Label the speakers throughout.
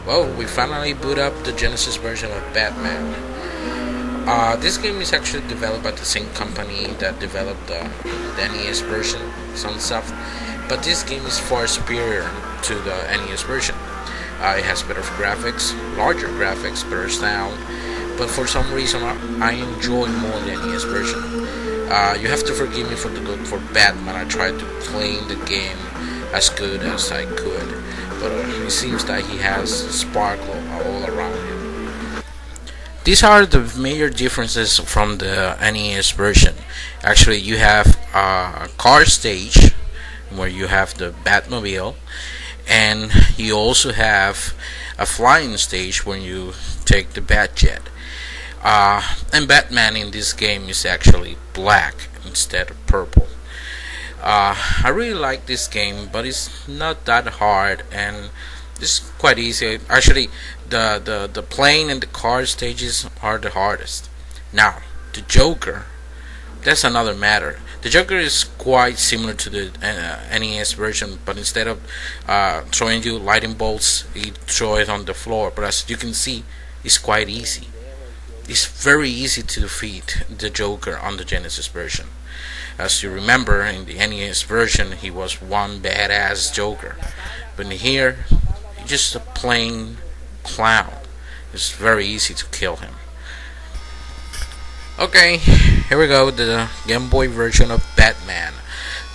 Speaker 1: Well, we finally boot up the Genesis version of Batman. This game is actually developed by the same company that developed the NES version, Sunsoft, but this game is far superior to the NES version. It has better graphics, larger graphics, better sound, but for some reason I enjoy more the NES version. You have to forgive me for Batman. I tried to play the game as good as I could, but it seems that he has sparkle all around him. These are the major differences from the NES version. Actually, you have a car stage where you have the Batmobile, and you also have a flying stage when you take the Batjet. And Batman in this game is actually black instead of purple. I really like this game, but it's not that hard and it's quite easy. Actually, the plane and the car stages are the hardest. Now, the Joker, that's another matter. The Joker is quite similar to the NES version, but instead of throwing you lightning bolts, he throws it on the floor. But as you can see, it's quite easy. It's very easy to defeat the Joker on the Genesis version. As you remember, in the NES version, he was one badass Joker, but in here, he's just a plain clown. It's very easy to kill him. Okay, here we go, the Game Boy version of Batman,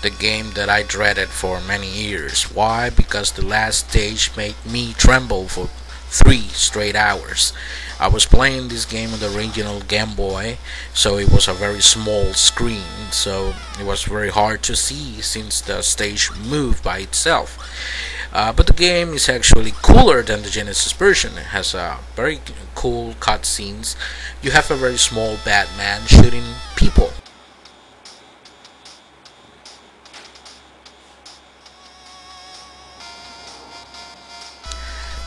Speaker 1: the game that I dreaded for many years. Why? Because the last stage made me tremble for 3 straight hours. I was playing this game on the original Game Boy, so it was a very small screen, so it was very hard to see since the stage moved by itself. But the game is actually cooler than the Genesis version. It has very cool cutscenes. You have a very small Batman shooting people.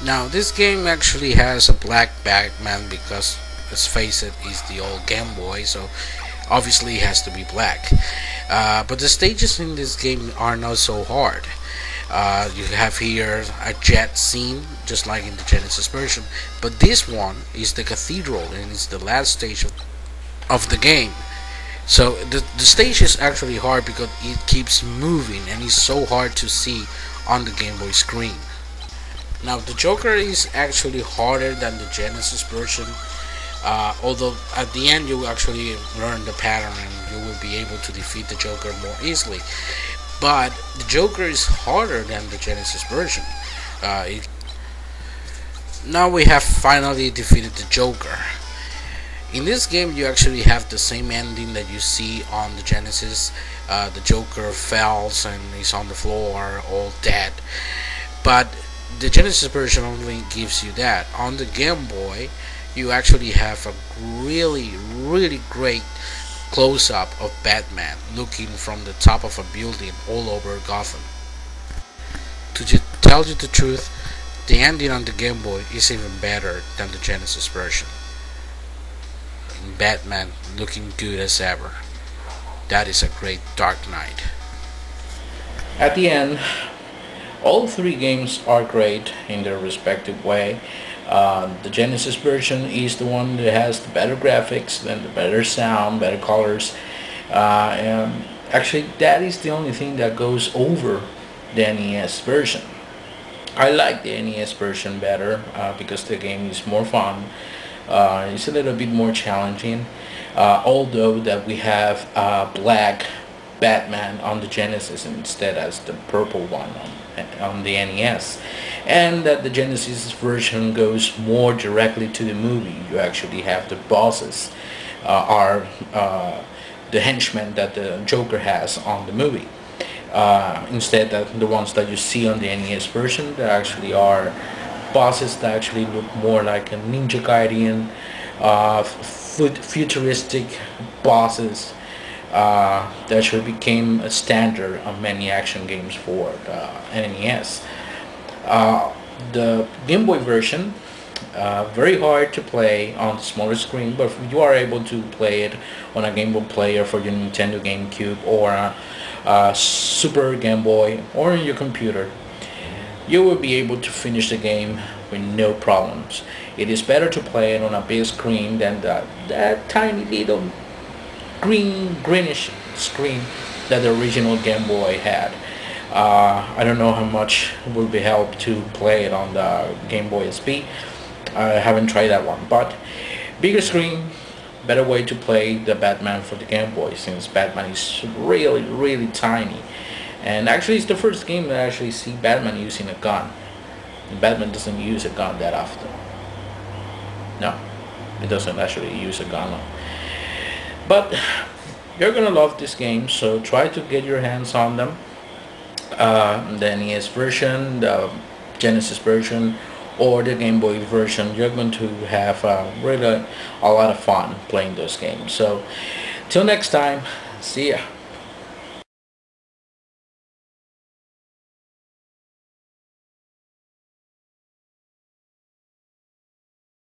Speaker 1: Now, this game actually has a black Batman because, let's face it, he's the old Game Boy, so obviously it has to be black. But the stages in this game are not so hard. You have here a jet scene, just like in the Genesis version, but this one is the cathedral, and it's the last stage of the game. So the stage is actually hard because it keeps moving, and it's so hard to see on the Game Boy screen. Now, the Joker is actually harder than the Genesis version, although at the end you will actually learn the pattern and you will be able to defeat the Joker more easily. But the Joker is harder than the Genesis version. Now we have finally defeated the Joker. In this game you actually have the same ending that you see on the Genesis. The Joker falls and is on the floor all dead. But the Genesis version only gives you that. On the Game Boy, you actually have a really great close-up of Batman looking from the top of a building all over Gotham. To tell you the truth, the ending on the Game Boy is even better than the Genesis version. And Batman looking good as ever. That is a great Dark Knight. At the end, all 3 games are great in their respective way. The Genesis version is the one that has the better graphics, and the better sound, better colors. And actually, that is the only thing that goes over the NES version. I like the NES version better because the game is more fun. It's a little bit more challenging. Although that we have black Batman on the Genesis instead as the purple one on the NES, and that the Genesis version goes more directly to the movie. You actually have the bosses are the henchmen that the Joker has on the movie, instead of the ones that you see on the NES version that actually are bosses that actually look more like a Ninja Gaiden, futuristic bosses
Speaker 2: that should became a standard on many action games for the NES. Uh, the Game Boy version, very hard to play on the smaller screen, but if you are able to play it on a Game Boy player for your Nintendo GameCube or a Super Game Boy or on your computer, you will be able to finish the game with no problems. It is better to play it on a big screen than that tiny little greenish screen that the original Game Boy had. I don't know how much will be helped to play it on the Game Boy SP. I haven't tried that one, but bigger screen, better way to play the Batman for the Game Boy, since Batman is really tiny. And actually it's the first game that I actually see Batman using a gun. Batman doesn't use a gun that often. No, it doesn't actually use a gun. But you're gonna love this game, so try to get your hands on them. The NES version, the Genesis version, or the Game Boy version. You're going to have really a lot of fun playing those games. So till next time, see ya.